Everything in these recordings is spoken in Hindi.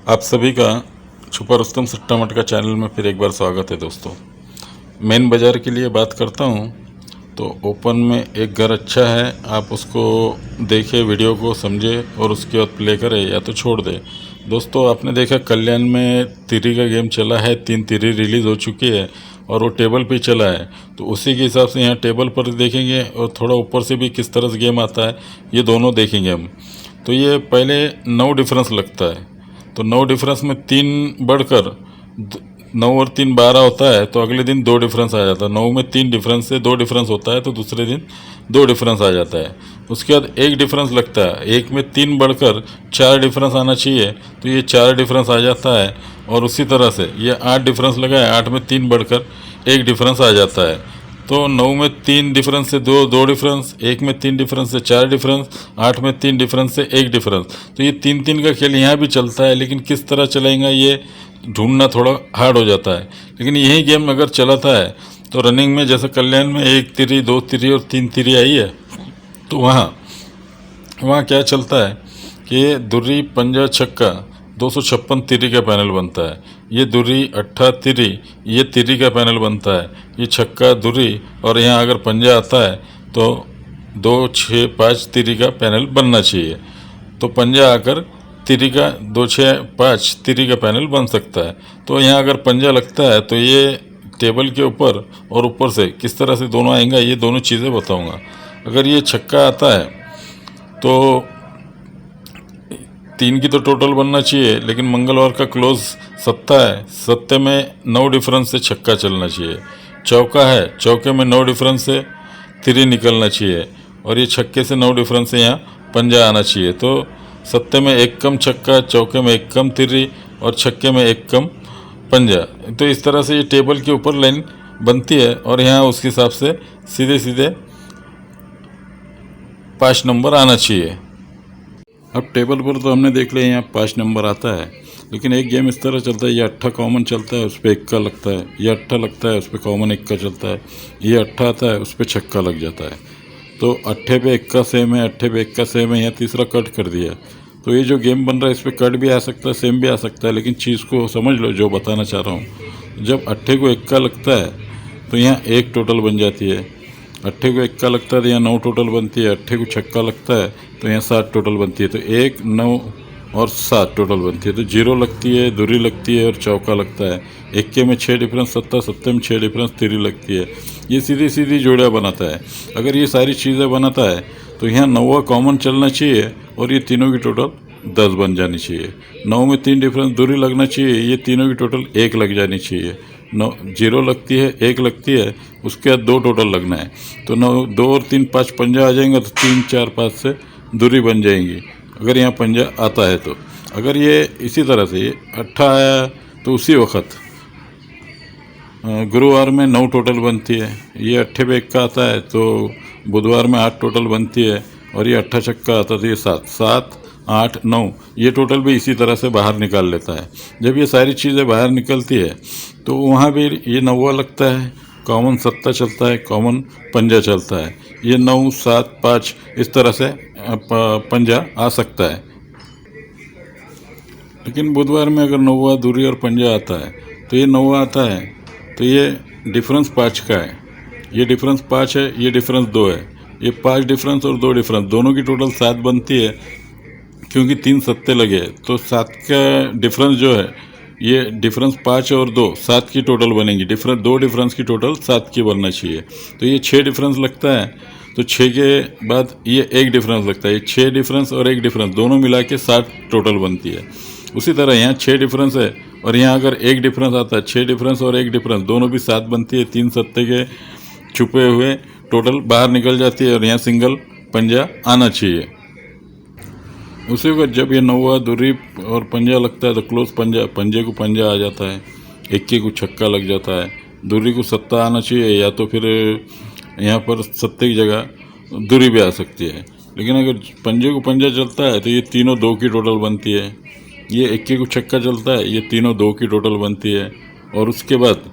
आप सभी का छुपा रुस्तम सट्टा मटका चैनल में फिर एक बार स्वागत है दोस्तों। मेन बाज़ार के लिए बात करता हूँ तो ओपन में एक घर अच्छा है, आप उसको देखें, वीडियो को समझे और उसके बाद प्ले करें या तो छोड़ दे। दोस्तों आपने देखा कल्याण में तिरी का गेम चला है, 3 तिरी रिलीज़ हो चुकी है और वो टेबल पे चला है, तो उसी के हिसाब से यहाँ टेबल पर देखेंगे और थोड़ा ऊपर से भी किस तरह से गेम आता है ये दोनों देखेंगे हम। तो ये पहले 9 डिफरेंस लगता है, तो 9 डिफरेंस में 3 बढ़कर 9 और 3 12 होता है, तो अगले दिन 2 डिफरेंस आ जाता है। 9 में 3 डिफरेंस से 2 डिफरेंस होता है, तो दूसरे दिन 2 डिफरेंस आ जाता है। उसके बाद 1 डिफरेंस लगता है, 1 में 3 बढ़कर 4 डिफरेंस आना चाहिए, तो ये 4 डिफरेंस आ जाता है। और उसी तरह से ये 8 डिफरेंस लगा है, 8 में 3 बढ़कर 1 डिफरेंस आ जाता है। तो 9 में 3 डिफरेंस से 2 डिफरेंस, 1 में 3 डिफरेंस से 4 डिफरेंस, 8 में 3 डिफरेंस से 1 डिफरेंस। तो ये 3-3 का खेल यहाँ भी चलता है, लेकिन किस तरह चलेगा ये ढूंढना थोड़ा हार्ड हो जाता है। लेकिन यही गेम अगर चलाता है तो रनिंग में जैसे कल्याण में 1 तिरी, 2 तिरी और 3 तिरी आई है, तो वहाँ क्या चलता है कि दुर्री पंजा छक्का 256 तिरी का पैनल बनता है। ये दुर्री अट्ठा तिरी, ये तिरी का पैनल बनता है। ये छक्का दुर्री और यहाँ अगर पंजा आता है तो 2 6 5 तिरी का पैनल बनना चाहिए। तो पंजा आकर तिरी का 2 6 5 तिरी का पैनल बन सकता है। तो यहाँ अगर पंजा लगता है तो ये टेबल के ऊपर और ऊपर से किस तरह से दोनों आएंगे ये दोनों चीज़ें बताऊँगा। अगर ये छक्का आता है तो 3 की तो टोटल बनना चाहिए, लेकिन मंगलवार का क्लोज सत्ता है, सत्ते में 9 डिफरेंस से छक्का चलना चाहिए। चौका है, चौके में 9 डिफरेंस से तिरी निकलना चाहिए, और ये छक्के से 9 डिफरेंस से यहाँ पंजा आना चाहिए। तो सत्ते में 1 कम छक्का, चौके में 1 कम तिरी और छक्के में 1 कम पंजा। तो इस तरह से ये टेबल के ऊपर लाइन बनती है, और यहाँ उसके हिसाब से सीधे सीधे 5 नंबर आना चाहिए। अब टेबल पर तो हमने देख लिया यहाँ 5 नंबर आता है, लेकिन एक गेम इस तरह चलता है, ये अट्ठा कॉमन चलता है, उस पर 1 का लगता है। ये अट्ठा लगता है, उस पर कॉमन 1 का चलता है। ये अट्ठा आता है, उस पर छक्का लग जाता है। तो अट्ठे पे 1 का सेम है, अट्ठे पे 1 का सेम है, यहाँ तीसरा कट कर दिया। तो ये जो गेम बन रहा है इस पर कट भी आ सकता है, सेम भी आ सकता है, लेकिन चीज़ को समझ लो जो बताना चाह रहा हूँ। जब अट्ठे को 1 का लगता है तो यहाँ 1 टोटल बन जाती है। अट्ठे को 1 का लगता है तो यहाँ 9 टोटल बनती है। अट्ठे को छक्का लगता है तो यहाँ 7 टोटल बनती है। तो 1 9 और 7 टोटल बनती है। तो 0 लगती है, दुरी लगती है और चौका लगता है। इक्के में 6 डिफरेंस, सत्ता सत्ते में 6 डिफरेंस, तिरी लगती है। ये सीधी सीधी जोड़ियाँ बनाता है। अगर ये सारी चीज़ें बनाता है तो यहाँ 9वां कॉमन चलना चाहिए और ये तीनों की टोटल 10 बन जानी चाहिए। 9 में 3 डिफरेंस दुरी लगना चाहिए, ये तीनों की टोटल 1 लग जानी चाहिए। 9 0 लगती है, 1 लगती है, उसके बाद 2 टोटल लगना है। तो 9 2 और 3 5 पंजा आ जाएंगे, तो 3 4 5 से दूरी बन जाएंगी अगर यहाँ पंजा आता है। तो अगर ये इसी तरह से ये अट्ठा आया तो उसी वक्त गुरुवार में 9 टोटल बनती है। ये अट्ठे पे 1 का आता है तो बुधवार में 8 टोटल बनती है, और ये अट्ठा छक्का आता है तो ये 7 7 8 9 ये टोटल भी इसी तरह से बाहर निकाल लेता है। जब ये सारी चीज़ें बाहर निकलती है तो वहाँ भी ये 9वां लगता है, कॉमन सत्ता चलता है, कॉमन पंजा चलता है। ये 9 7 5 इस तरह से पंजा आ सकता है। लेकिन बुधवार में अगर 9वां दूरी और पंजा आता है तो ये 9वां आता है, तो ये डिफरेंस 5 का है। ये डिफरेंस 5 है, ये डिफरेंस 2 है। ये 5 डिफरेंस और 2 डिफरेंस दोनों की टोटल 7 बनती है, क्योंकि 3 सत्ते लगे। तो 7 का डिफरेंस जो है, ये डिफरेंस 5 और 2 7 की टोटल बनेंगी। डिफरेंस 2 डिफरेंस की टोटल 7 की बनना चाहिए। तो ये 6 डिफरेंस लगता है, तो 6 के बाद ये 1 डिफरेंस लगता है। ये 6 डिफरेंस और 1 डिफरेंस दोनों मिला के 7 टोटल बनती है। उसी तरह यहाँ 6 डिफरेंस है, और यहाँ अगर 1 डिफरेंस आता है, 6 डिफरेंस और 1 डिफरेंस दोनों भी 7 बनती है। 3 सत्ते के छुपे हुए टोटल बाहर निकल जाती है, और यहाँ सिंगल पंजा आना चाहिए। उसी वक्त जब ये 9वां दूरी और पंजा लगता है तो क्लोज पंजा, पंजे को पंजा आ जाता है, इक्के को छक्का लग जाता है। दूरी को सत्ता आना चाहिए, या तो फिर यहाँ पर सत्ते की जगह दूरी भी आ सकती है। लेकिन अगर पंजे को पंजा चलता है तो ये तीनों 2 की टोटल बनती है। ये इक्के को छक्का चलता है, ये तीनों 2 की टोटल बनती है। और उसके बाद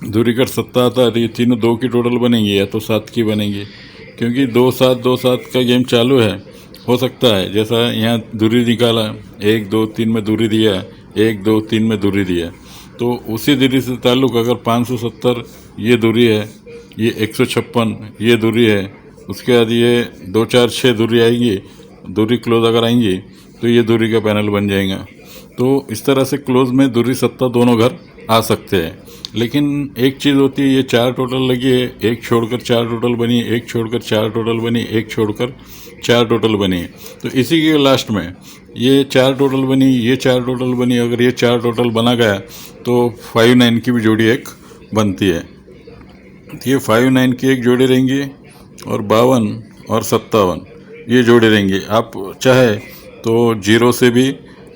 दूरी कर सत्ता आता है तो ये तीनों 2 की टोटल बनेंगी, या तो 7 की बनेंगी, क्योंकि 2 7 2 7 का गेम चालू है। हो सकता है, जैसा यहाँ दूरी निकाला, 1 2 3 में दूरी दिया, 1 2 3 में दूरी दिया, तो उसी दूरी से ताल्लुक़ अगर 570 ये दूरी है, ये 156 ये दूरी है, उसके बाद ये 2 4 6 दूरी आएंगी, दूरी क्लोज अगर आएंगी तो ये दूरी का पैनल बन जाएगा। तो इस तरह से क्लोज में दूरी सत्ता दोनों घर आ सकते हैं। लेकिन एक चीज़ होती है, ये 4 टोटल लगी है, एक छोड़कर 4 टोटल बनी, एक छोड़कर 4 टोटल बनी, एक छोड़कर 4 टोटल बनी। तो इसी के लास्ट में ये 4 टोटल बनी, ये 4 टोटल बनी, अगर ये 4 टोटल बना गया तो 5 9 की भी जोड़ी एक बनती है। ये 5 9 की एक जोड़ी रहेंगी और 52 और 57 ये जोड़ी रहेंगी। आप चाहे तो जीरो से भी,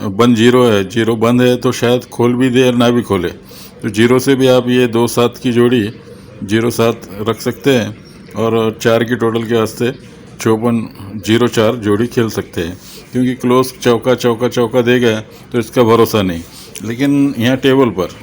बंद जीरो है, जीरो बंद है तो शायद खोल भी दे और ना भी खोले, तो जीरो से भी आप ये 2 7 की जोड़ी 0 7 रख सकते हैं और 4 की टोटल के वास्ते 54 0 4 जोड़ी खेल सकते हैं। क्योंकि क्लोज चौका चौका चौका देगा तो इसका भरोसा नहीं। लेकिन यहाँ टेबल पर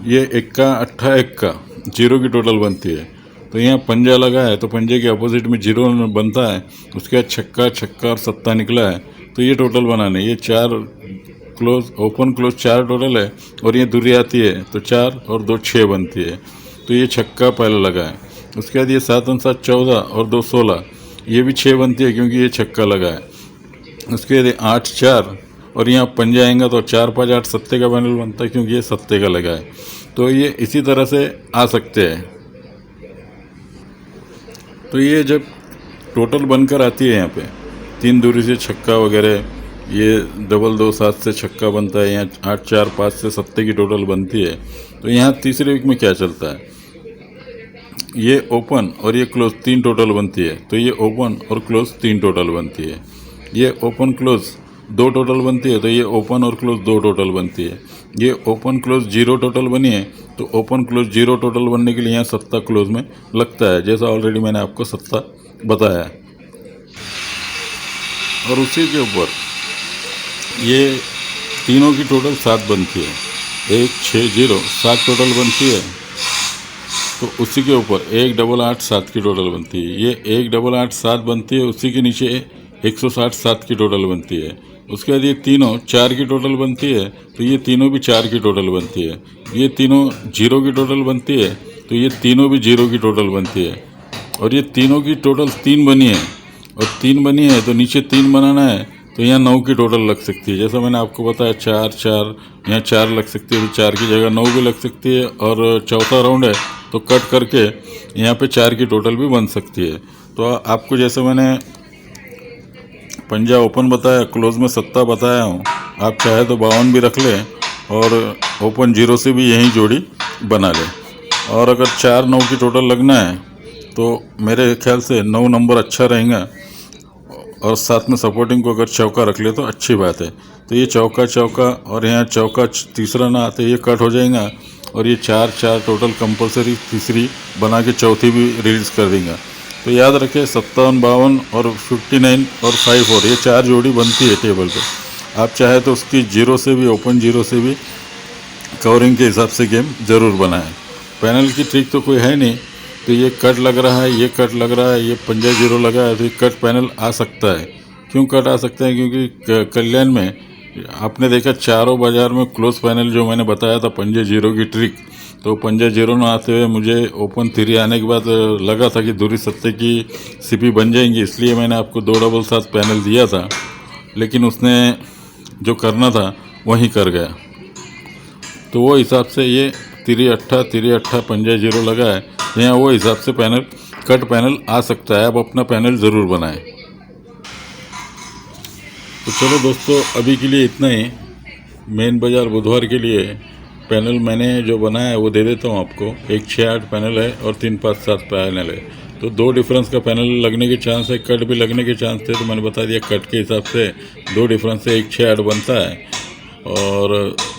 ये इक्का अट्ठा इक्का 0 की टोटल बनती है, तो यहाँ पंजा लगा है तो पंजे के अपोजिट में 0 बनता है, उसके बाद छक्का छक्का और सत्ता निकला है, तो ये टोटल बनाने, ये 4 क्लोज ओपन क्लोज 4 टोटल है और ये दूरी आती है तो 4 और 2 6 बनती है, तो ये छक्का पहले लगा है। उसके बाद ये 7 और 7 14 और 2 16 ये भी 6 बनती है क्योंकि ये छक्का लगा है। उसके बाद 8 4 और यहाँ पंजा आएगा तो 4 5 8 सत्ते का पैनल बनता है क्योंकि ये सत्ते का लगा है। तो ये इसी तरह से आ सकते हैं। तो ये जब टोटल बनकर आती है यहाँ पे 3 दूरी से छक्का वगैरह, ये डबल 2 7 से छक्का बनता है, यहाँ 8 4 5 से सत्ते की टोटल बनती है। तो यहाँ तीसरे वीक में क्या चलता है, ये ओपन और ये क्लोज 3 टोटल बनती है, तो ये ओपन और क्लोज 3 टोटल बनती है। ये ओपन क्लोज 2 टोटल बनती है, तो ये ओपन और क्लोज 2 टोटल बनती है। ये ओपन क्लोज 0 टोटल बनी है, तो ओपन क्लोज 0 टोटल बनने के लिए यहाँ सत्ता क्लोज में लगता है, जैसा ऑलरेडी मैंने आपको सत्ता बताया है। और उसी के ऊपर ये तीनों की टोटल 7 बनती है, 1 6 0 7 टोटल बनती है। तो उसी के ऊपर 1 8 8 7 की टोटल बनती है, ये 1 8 8 7 बनती है, उसी के नीचे 160 7 की टोटल बनती है। उसके बाद ये तीनों 4 की टोटल बनती है, तो ये तीनों भी 4 की टोटल बनती है। ये तीनों 0 की टोटल बनती है, तो ये तीनों भी 0 की टोटल बनती है। और ये तीनों की टोटल 3 बनी है, और 3 बनी है तो नीचे 3 बनाना है, तो यहाँ 9 की टोटल लग सकती है। जैसा मैंने आपको बताया 4 4 यहाँ 4 लग सकती है, तो 4 की जगह 9 भी लग सकती है। और चौथा राउंड है तो कट करके यहाँ पे 4 की टोटल भी बन सकती है। तो आपको जैसे मैंने पंजा ओपन बताया, क्लोज में सत्ता बताया हूँ, आप चाहे तो 52 भी रख लें और ओपन 0 से भी यही जोड़ी बना लें। और अगर 4 9 की टोटल लगना है तो मेरे ख्याल से 9 नंबर अच्छा रहेगा, और साथ में सपोर्टिंग को अगर चौका रख ले तो अच्छी बात है। तो ये चौका चौका और यहाँ चौका तीसरा ना आते ये कट हो जाएगा, और ये 4 4 टोटल कंपलसरी तीसरी बना के चौथी भी रिलीज़ कर देंगे। तो याद रखें 57 52 और 59 और 54 ये 4 जोड़ी बनती है टेबल पे। आप चाहे तो उसकी 0 से भी, ओपन 0 से भी कवरिंग के हिसाब से गेम ज़रूर बनाएं। पैनल की ट्रिक तो कोई है नहीं, तो ये कट लग रहा है, ये कट लग रहा है, ये पंजा 0 लगा है, तो ये कट पैनल आ सकता है। क्यों कट आ सकता है, क्योंकि कल्याण में आपने देखा चारों बाज़ार में क्लोज पैनल जो मैंने बताया था पंजे 0 की ट्रिक, तो पंजा 0 ना आते हुए मुझे ओपन 3 आने के बाद लगा था कि दूरी सत्ते की सीपी बन जाएंगी, इसलिए मैंने आपको 2 डबल 7 पैनल दिया था। लेकिन उसने जो करना था वही कर गया, तो वो हिसाब से ये 3 अट्ठा पंजा 0 लगा है, तो यहाँ वो हिसाब से पैनल कट पैनल आ सकता है। आप अपना पैनल ज़रूर बनाएं। तो चलो दोस्तों, अभी के लिए इतना ही। मेन बाज़ार बुधवार के लिए पैनल मैंने जो बनाया है वो दे देता हूँ आपको। एक 6 8 पैनल है और 3 5 7 पैनल है, तो 2 डिफरेंस का पैनल लगने के चांस है, कट भी लगने के चांस थे, तो मैंने बता दिया कट के हिसाब से 2 डिफरेंस से 1 6 8 बनता है। और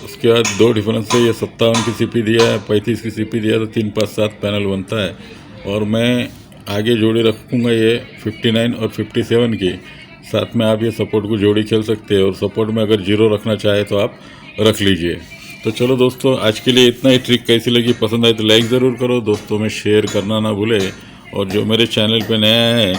उसके बाद 2 डिफरेंस से ये 57 की सीपी दिया है, 35 की सीपी दिया, तो 3 5 7 पैनल बनता है। और मैं आगे जोड़ी रखूँगा ये 59 और 57 की, साथ में आप ये सपोर्ट को जोड़ी खेल सकते हैं, और सपोर्ट में अगर 0 रखना चाहे तो आप रख लीजिए। तो चलो दोस्तों, आज के लिए इतना ही। ट्रिक कैसी लगी, पसंद आई तो लाइक ज़रूर करो, दोस्तों में शेयर करना ना भूले। और जो मेरे चैनल पे नया है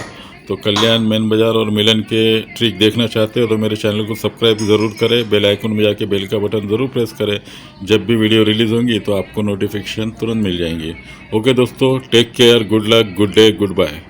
तो कल्याण, मेन बाज़ार और मिलन के ट्रिक देखना चाहते हो तो मेरे चैनल को सब्सक्राइब ज़रूर करें, बेल आइकन में जाके बेल का बटन ज़रूर प्रेस करें। जब भी वीडियो रिलीज़ होंगी तो आपको नोटिफिकेशन तुरंत मिल जाएंगी। ओके दोस्तों, take care, good luck, good day, good bye.